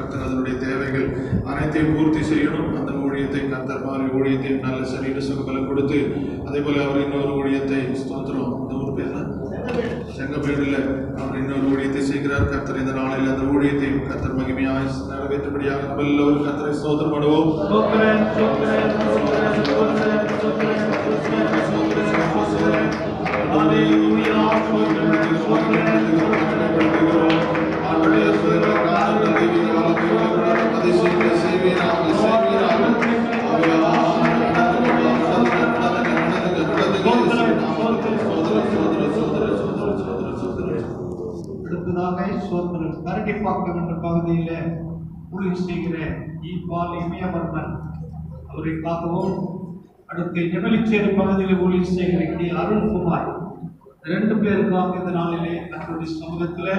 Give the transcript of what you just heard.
கர்த்தர் அதனுடைய தேவைகள் அனைத்தையும் பூர்த்தி செய்யணும். அந்த ஊழியத்தை கர்த்தர் மாதிரி ஊழியத்தையும் நல்ல சரீர சுகபலம் கொடுத்து, அதே போல அவர் இன்னொரு ஊழியத்தை ஸ்தோத்திரம், இந்த ஊர் பேர் செங்கப்பேடில் அவர் இன்னொரு ஊழியத்தை செய்கிறார். கர்த்தர் இந்த நாளில் அந்த ஊழியத்தையும் கர்த்தர் மகிமையாய் நிறைவேற்றபடியாக நம்ம எல்லோரும் கர்த்தரை ஸ்தோத்திரம் பண்ணுவோம். கரடிப்பாக்கம் என்ற பகுதியில ஊழியம் செய்கிற ஈபால் இமயவர்மன் அவரை காக்கவும், அடுத்து நெமலிச்சேரி பகுதியில் ஊழியம் செய்கிற அருண்குமார் 2 பேருக்காக இந்த நாளிலே தன்னுடைய சமூகத்தில்